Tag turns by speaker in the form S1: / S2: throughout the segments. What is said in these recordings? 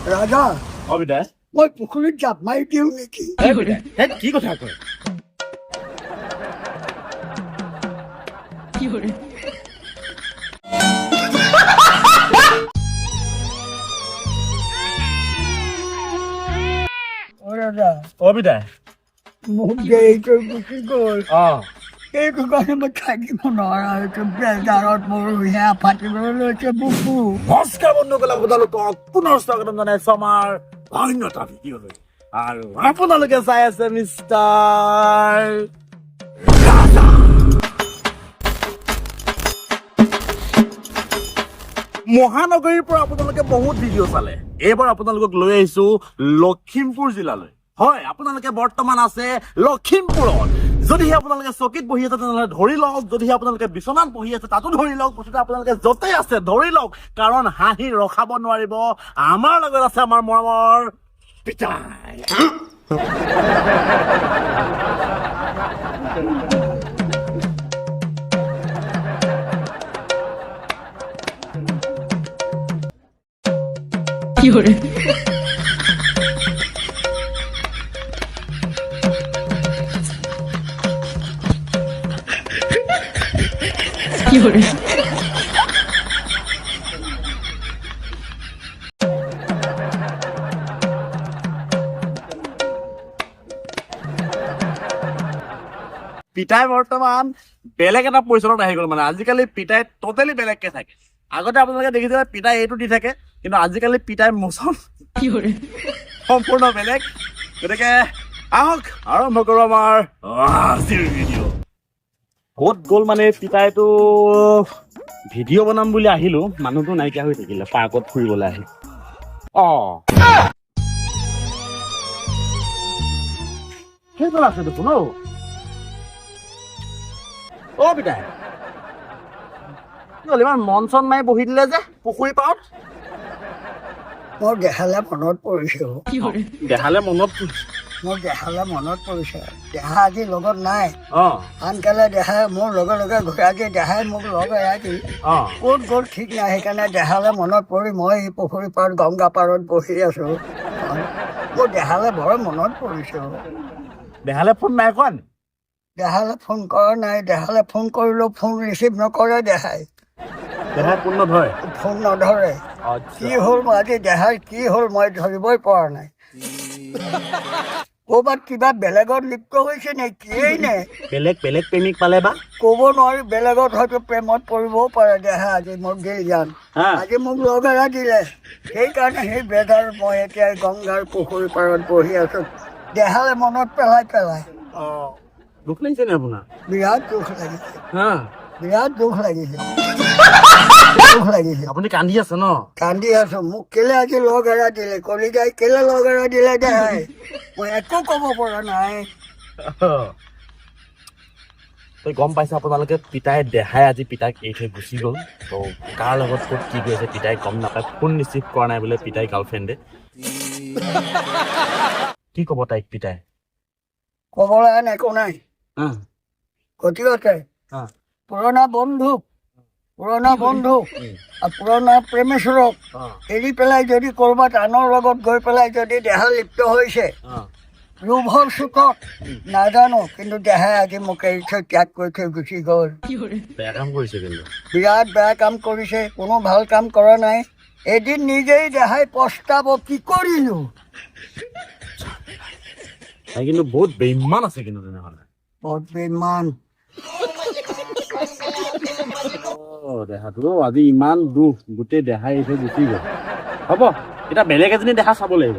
S1: ৰাজা
S2: অবিদা
S1: মই পুখুৰীত জাপ মাৰি দিওঁ নেকি?
S2: কি কথা কয়
S1: ৰাজা
S2: অবিদা
S1: মোক দেৰিকৈ গুচি গ'ল
S2: অ
S1: সেইটো কাৰণে মই থাকিব নোৱাৰা হৈছো বেজাৰত মোৰ সেয়া ফাটিবলৈ লৈছে বুকু
S2: নমস্কাৰ বন্ধুসকল আপোনালোকক পুনৰ স্বাগতম জনাইছো আমাৰ অন্যতা ভিডিঅ'লৈ আৰু আপোনালোকে চাই আছে মিষ্টাৰ মহানগৰীৰ পৰা আপোনালোকে বহুত ভিডিঅ' চালে এইবাৰ আপোনালোকক লৈ আহিছো লখিমপুৰ জিলালৈ হয় আপোনালোকে বৰ্তমান আছে লখিমপুৰত যদিহে আপোনালোকে চকীত বহি আছে তেনেহ'লে ধৰি লওক যদিহে আপোনালোকে বিচনাত বহি আছে তাতো ধৰি লওক মুঠতে আপোনালোকে য'তেই আছে ধৰি লওক কাৰণ হাঁহি ৰখাব নোৱাৰিব আমাৰ লগত আছে আমাৰ মৰমৰ পিতাই পিতাই বৰ্তমান বেলেগ এটা পৰিচয়ত আহি গ'ল মানে আজিকালি পিতাই টোটেলি বেলেগকে থাকে আগতে আপোনালোকে দেখিছে পিতাই এইটো দি থাকে কিন্তু আজিকালি পিতাই মোচন সম্পূৰ্ণ বেলেগ গতিকে আহক আৰম্ভ কৰো আমাৰ আজিৰ ভিডিঅ' ক'ত গ'ল মানে পিতাইটো ভিডিঅ' বনাম বুলি আহিলো মানুহটো নাইকিয়া হৈ থাকিলে পাৰ্কত ফুৰিবলৈ আহি সেইজন আছে দেখোন অ পিতাই ইমান মন চন মাৰি বহি দিলে যে পুখুৰী পাৰত
S1: মোৰ দেহালে মনত পৰিছে
S2: দেহালে মনত
S1: মোৰ দেহালে মনত পৰিছে দেহা আজি লগত নাই
S2: অ
S1: আনকালে দেহাই মোৰ লগে লগে ঘূৰাই দি দেহাই মোক লগ এৰাই দি
S2: অ
S1: ক'ত গ'ল ঠিক নাই সেইকাৰণে দেহালে মনত পৰি মই এই পুখুৰী পাৰত গংগা পাৰত বহি আছো মোৰ দেহালে বৰ মনত পৰিছে
S2: দেহালে ফোন নাই কৰা নি
S1: দেহালে ফোন কৰা নাই দেহালে ফোন কৰিলেও ফোন ৰিচিভ নকৰে দেহাই
S2: দেহাই ফোন নধৰে
S1: ফোন নধৰে কি হ'ল মই আজি দেহাৰ কি হ'ল মই ধৰিবই পৰা নাই ক'ৰবাত কিবা বেলেগত লিপ্ত হৈছে নে কিয়েই নে
S2: বেলেগ বেলেগ প্ৰেমিক পালে বা
S1: ক'ব নোৱাৰি বেলেগত হয়তো প্ৰেমত পৰিবও পাৰে দেহা আজি মোৰ গেল জান আজি মোক লগ এৰা দিলে সেইকাৰণে সেই বেজাৰ মই এতিয়া গংগাৰ পুখুৰী পাৰত বহি আছো দেহালে মনত পেলাই
S2: দুখ লাগিছে নে আপোনাৰ
S1: বিৰাট দুখ লাগিছে
S2: হা
S1: বিৰাট দুখ লাগিছে
S2: আপুনি কান্দি আছে ন
S1: কান্দি আছো মোক কেলে আজি লগ এৰা দিলে কলিজাই কেলে লগ এৰা দিলে দেহাই মই একো ক'ব পৰা নাই
S2: তই গম পাইছে আপোনালোকে পিতাই দেহাই আজি পিতাক এৰি থৈ গুচি গ'ল ত' কাৰ লগত ক'ত কি গৈছে পিতাই গম নাপায় ফোন ৰিচিভ কৰা নাই বোলে পিতাই গাৰ্লফ্ৰেণ্ডে কি ক'ব তাইক পিতাই
S1: ক'বলৈ আন একো নাই গতিকে পুৰণা বন্ধু পুৰণা প্ৰেমেশ্বৰক এৰি পেলাই যদি ক'ৰবাত আনৰ লগত গৈ পেলাই যদি দেহা লিপ্ত হৈছে লোভৰ চুকত নাজানো কিন্তু দেহাই আজি মোক এৰি থৈ ত্যাগ কৰি থৈ গুচি গ'ল
S2: বেয়া কাম কৰিছে কিন্তু
S1: বিৰাট বেয়া কাম কৰিছে কোনো ভাল কাম কৰা নাই এদিন নিজেই দেহাই পস্তাব কি কৰিলো
S2: তাই কিন্তু বহুত বেইমান আছে কিন্তু তেনেহ'লে
S1: বহুত বেইমান
S2: দেহাটো আজি ইমান দুখ গোটেই দেহাই এৰি থৈ গুচি গ'ল হ'ব এতিয়া বেলেগ এজনী দেহা চাব লাগিব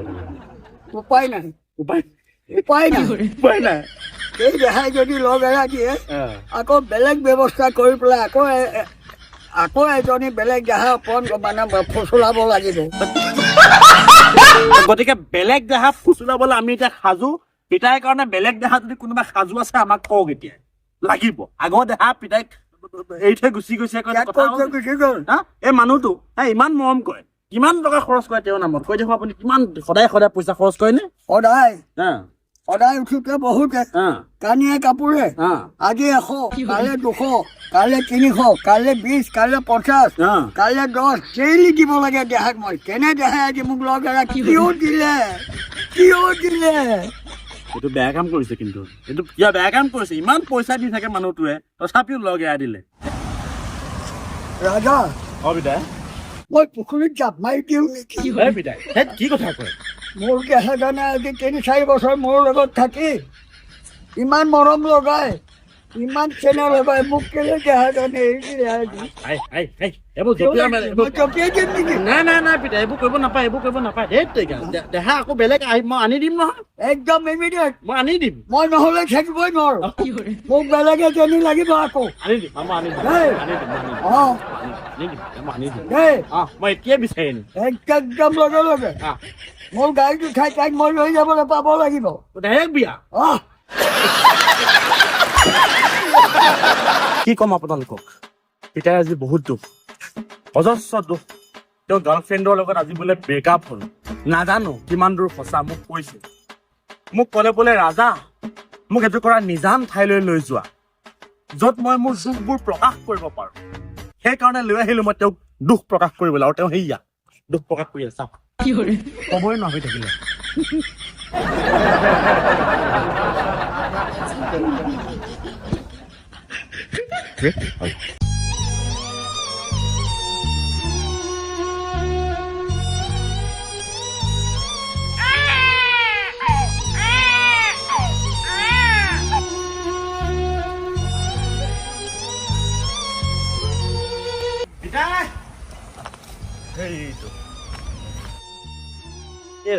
S1: উপায় নাই এই দেহাই যদি লগ এৰা দিয়ে আকৌ বেলেগ ব্যৱস্থা কৰি পেলাই আকৌ এজনী বেলেগ দেহা মানে ফুচুলাব লাগিব
S2: গতিকে বেলেগ দেহা ফুচুলাবলৈ আমি এতিয়া সাজু পিতাইৰ কাৰণে বেলেগ দেহা যদি কোনোবা সাজু আছে আমাক কওক এতিয়া লাগিব আগৰ দেহা পিতাইক এৰি থৈ গুচি গৈছে এই মানুহটো ইমান মৰম কৰে কিমান টকা খৰচ কৰে তেওঁৰ নামত কৈ দেখো আপুনি কিমান সদায় পইচা খৰচ কৰে নে
S1: সদায় সদায় উঠোতে বহুতে কানিয়ে কাপোৰে আজি 100 কাইলৈ 200 কাইলৈ 300 কাইলৈ 20 কাইলৈ 50 কাইলৈ 10 ডেইলি দিব লাগে দেহাক মই কেনে দেহাই আজি মোক লগাই কিয় দিলে
S2: এইটো বেয়া কাম কৰিছে কিন্তু এইটো কিয় বেয়া কাম কৰিছে ইমান পইচা দি থাকে মানুহটোৱে তথাপিও লগাই দিলে
S1: ৰাজা
S2: বিদায়
S1: মই পুখুৰীত জাপ মাৰি দিওঁ নেকি
S2: বিদায় কি কথা কয়
S1: মোৰ দেহাজনে আজি 3-4 বছৰ মোৰ লগত থাকি ইমান মৰম লগাই ইমান চেনেহ লগাই মোক কেলে দেহাজনে এৰি দিলে আজি
S2: এইবোৰ জপিয়াই
S1: মই জপিয়াই দিম নেকি
S2: নাই পিতাই এইবোৰ কৰিব নাপায় দেহা আকৌ বেলেগ মই আনি দিম নহয়
S1: একদম ইমিডিয়েট
S2: মই আনি দিম
S1: মই নহ'লে থাকিবই নোৱাৰো মোক বেলেগ এজনী লাগিব আকৌ
S2: আনি দিম মই এতিয়াই বিচাৰি আনিম
S1: একদম লগে লগে মোৰ গাড়ীত উঠাই তাইক মই লৈ যাবলৈ পাব লাগিব
S2: ডাইৰেক্ট বিয়া কি ক'ম আপোনালোকক পিতাই আজি বহুত দুখ অজস্ৰ দুখ তেওঁ গাৰ্লফ্ৰেণ্ডৰ লগত আজি বোলে ব্ৰেকআপ হ'ল নাজানো কিমান দূৰ সঁচা মোক কৈছে মোক ক'লে বোলে ৰাজা মোক এইটো কৰা নিজান ঠাইলৈ লৈ যোৱা য'ত মই মোৰ দুখবোৰ প্ৰকাশ কৰিব পাৰোঁ সেইকাৰণে লৈ আহিলোঁ মই তেওঁক দুখ প্ৰকাশ কৰিবলৈ আৰু তেওঁ সেয়া দুখ প্ৰকাশ কৰি আছে ক'বই নহয় থাকিলে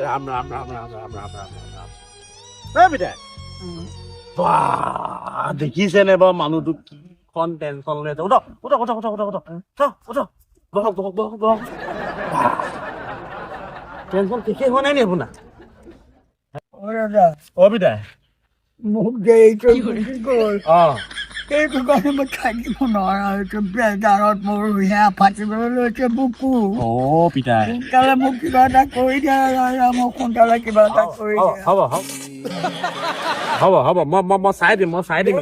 S2: ৰাম দেখিছেনে বাৰু মানুহটো কিখন টেনচন লৈ আছে টেনচন শেষেই হোৱা নাই নি আপোনাৰ বিদায়
S1: মোক যে এইটো গ'ল এইটো কাৰণে মই থাকিব নোৱাৰা হৈছো বেজাৰত মোৰ সেয়া ফাটিবলৈ লৈছে বুকু
S2: পিতাই
S1: সোনকালে মোক কিবা এটা কৰি দিয়া ৰাজা মোক সোনকালে কিবা এটা কৰি দিয়া
S2: হ'ব মই চাই দিম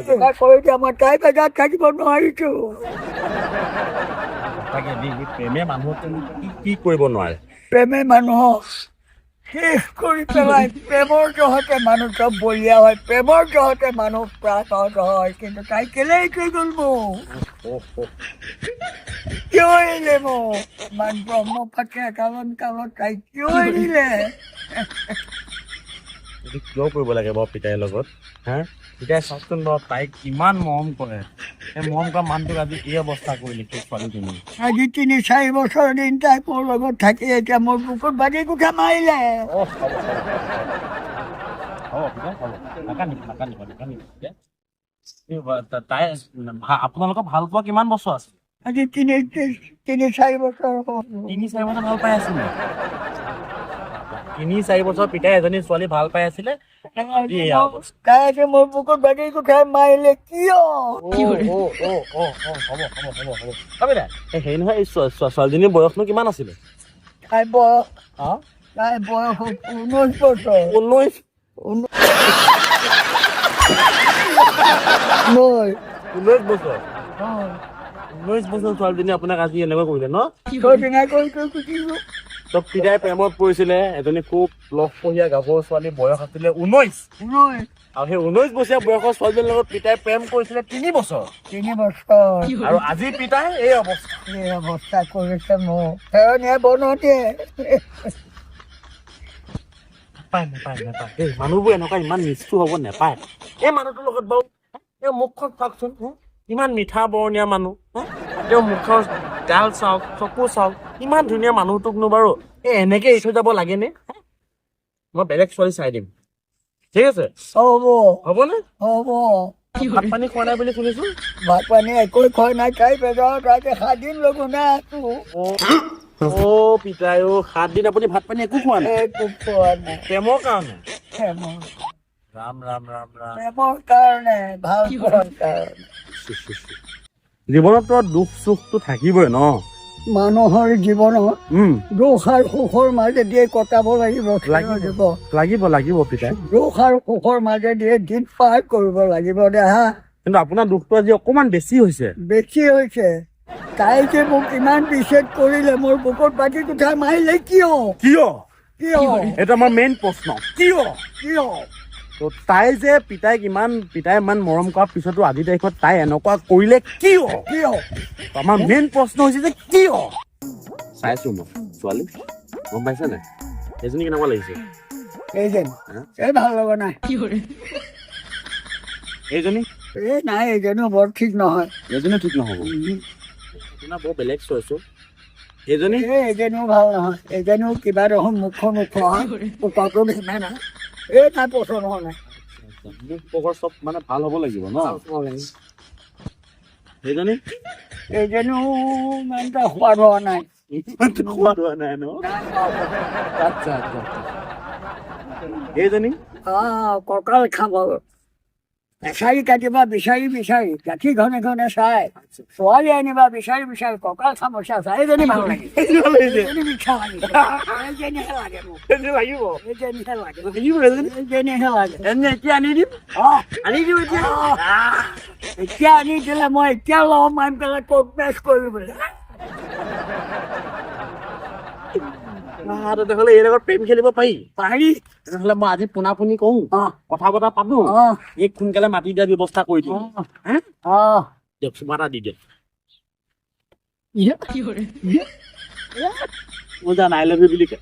S1: কিবা কৰি দিয়া মই তাই বেজাৰত থাকিব নোৱাৰিছো
S2: প্ৰেমে মানুহক কি কৰিব নোৱাৰে
S1: প্ৰেমে মানুহক শেষ কৰি পেলাই প্ৰেমৰ জহতে মানুহ চব বলিয়া হয় প্ৰেমৰ জহতে মানুহ প্ৰাণত হয় কিন্তু তাই কেলে কৈ গ'ল মোক কিয় এৰিলে মোক ইমান ব্ৰহ্মপাকে কালত তাই কিয় এৰিলে
S2: কিয় কৰিব লাগে বাৰু পিতাইৰ লগত পিতাই চাওকচোন বাৰু তাইক কিমান মৰম কৰে সেই মৰম কৰা মানুহটোক আজি এই অৱস্থা কৰিলে সেই ছোৱালীজনী
S1: আজি 3-4 বছৰ দিন তাই মোৰ লগত থাকি এতিয়া মোৰ বুকুত বাজি কোঠা মাৰিলে
S2: তাই আপোনালোকক ভাল পোৱা কিমান বছৰ আছে
S1: আজি 3-4 বছৰ
S2: 3-4 বছৰ ভাল পাই আছিলে 3-4 বছৰ পিতাই এজনী ছোৱালী ভাল পাই আছিলে
S1: তাই আজি মোৰ বুকুত বাজি কোঠাই মাৰিলে কিয়
S2: হেৰি নহয় এই ছোৱালীজনীৰ বয়সনো কিমান আছিলে
S1: তাই বয়স 19 বছৰ
S2: 19 বছৰ 19 বছৰ ছোৱালীজনী আপোনাক আজি এনেকুৱা কৰিলে ন পিতাই প্ৰেমত পৰিছিলে এজনী খুব লহপহীয়া গাভৰু ছোৱালী বয়স আছিলে 19 আৰু সেই 19 বছৰীয়া বয়সৰ ছোৱালীজনীৰ লগত পিতাই প্ৰেম কৰিছিলে 3 বছৰ আৰু আজি পিতাই এই অৱস্থা
S1: কৰিছে মোক সেৱনীয়ে বনতে
S2: নাপায় এই মানুহবোৰ এনেকুৱা ইমান নিষ্ঠুৰ হ'ব নাপায় এই মানুহটোৰ লগত বাৰু এই মুখখন চাওকচোন ইমান মিঠা বৰণীয়া মানুহ তেওঁ মুখৰ গাল চাওক চকু চাওক ইমান ধুনীয়া মানুহটোকনো বাৰু এই এনেকে এৰি থৈ যাব লাগেনে মই বেলেগ ছোৱালী চাই দিম ঠিক আছে হ'বনে ভাত পানী খোৱা নাই বুলি শুনিছো
S1: ভাত পানী একো খোৱা নাই তাই বেজাৰত তাকে 7 দিন লগো নাই আছো
S2: পিতাই 7 দিন আপুনি ভাত পানী একো খোৱা নাই প্ৰেমৰ কাৰণে ৰাম
S1: প্ৰেমৰ কাৰণে ভাল পোৱাৰ কাৰণে
S2: জীৱনত তো দুখ চুখটো থাকিবই ন
S1: মানুহৰ জীৱনত দুখ আৰু সুখৰ মাজেদিয়ে কটাব লাগিব
S2: লাগিব পিতাই।
S1: দুখ আৰু সুখৰ মাজেদিয়ে দিন পাৰ কৰিব লাগিব দেহা।
S2: কিন্তু আপোনাৰ দুখটো আজি অকণমান বেছি হৈছে।
S1: বেছি হৈছে। তাই যে মোক ইমান বিচ্ছেদ কৰিলে, মোৰ বুকুত বাটি কোঠাই মাৰিলে কিয়?
S2: এইটো আমাৰ মেইন প্ৰশ্ন, কিয়? তো তাই যে পিতাই ইমান মৰম কৰাৰ পিছতো আজি তাৰিখত তাই এনেকুৱা কৰিলে কিয়? আমাৰ মেইন প্ৰশ্ন হৈছে যে কিয়? চাইছো মই ছোৱালী, গম পাইছে নাই? সেইজনী কেনেকুৱা লাগিছে?
S1: এই ভাল লগা নাই।
S2: এইজনী
S1: নাই, এইজনীও বৰ ঠিক নহয়।
S2: এইজনী ঠিক নহ'ব, আপোনাৰ বৰ বেলেগ চইছো। এইজনী
S1: এইজনীও ভাল নহয়। এইজনীও কিবা দেখোন মুখখন উঠোৱা উপাটো ভিমে নাই। নাই পচন্দ হোৱা নাই।
S2: মুখ পকৰ চব মানে ভাল হ'ব লাগিব ন? সেইজনী
S1: এইজনীও ইমান এটা সোৱাদ হোৱা নাই।
S2: সোৱাদ হোৱা নাই ন? আচ্ছা। এইজনী
S1: কঁকাল খাব। এছাৰি কাটিবা বিচাৰি গাঁঠি ঘনে ঘনে চাই, ছোৱালী আনিবা বিচাৰি কঁকাল চামোচা চাই। এইজনী ভাল লাগে। এইজনী মিঠা লাগে। এইজনীহে লাগে মোক। এইজনীহে লাগে।
S2: এতিয়া আনি দিম।
S1: এতিয়া আনি দিলে মই এতিয়া লম আনি পেলাই কমপ্লেক্স কৰিবলৈ।
S2: তেতিয়াহ'লে এই লগত প্ৰেম খেলিব পাৰি। তেতিয়াহ'লে মই আজি পোনাপুনি কওঁ, কথা বতৰা পাতো, এই সোনকালে মাতি দিয়াৰ ব্যৱস্থা কৰি দিম। দিয়ক, চুমা এটা দি দিয়ক। আই লাভ ইউ বুলি কয়।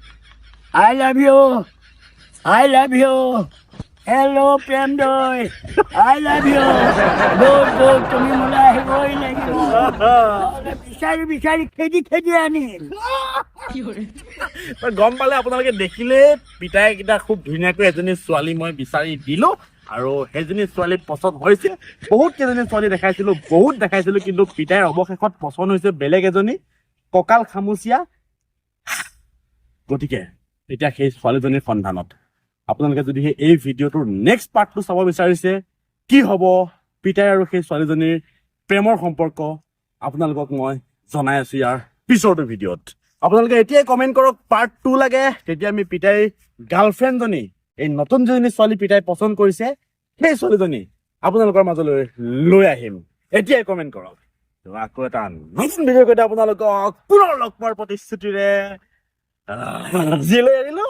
S1: I love you. Hello, প্ৰেম দৈ। I love you. দৌৰ তুমি মোলৈ আহিবই লাগিব। বিচাৰি খেদি আনিম।
S2: গম পালে আপোনালোকে দেখিলে, পিতাই কেইটা খুব ধুনীয়াকৈ এজনী ছোৱালী মই বিচাৰি দিলো, আৰু সেইজনী ছোৱালী পচন্দ হৈছে। বহুত কেইজনী ছোৱালী দেখাইছিলো, কিন্তু পিতাইৰ অৱশেষত পচন্দ হৈছে বেলেগ এজনী কঁকাল খামুচীয়া। গতিকে এতিয়া সেই ছোৱালীজনীৰ সন্ধানত আপোনালোকে যদি এই ভিডিঅ'টোৰ নেক্সট পাৰ্টটো চাব বিচাৰিছে, কি হ'ব পিতাই আৰু সেই ছোৱালীজনীৰ প্ৰেমৰ সম্পৰ্ক, আপোনালোকক মই জনাই আছো ইয়াৰ পিছৰটো ভিডিঅ'ত। আপোনালোকে এতিয়াই কমেণ্ট কৰক পাৰ্ট 2 লাগে, তেতিয়া আমি পিতাইৰ গাৰ্লফ্ৰেণ্ডজনী, এই নতুন যিজনী ছোৱালী পিতাই পচন্দ কৰিছে, সেই ছোৱালীজনী আপোনালোকৰ মাজলৈ লৈ আহিম। এতিয়াই কমেণ্ট কৰক। আকৌ এটা নতুন ভিডিঅ' আপোনালোকক পুনৰ লগ পোৱাৰ প্ৰতিশ্ৰুতিৰে জিলৈ আহিলো।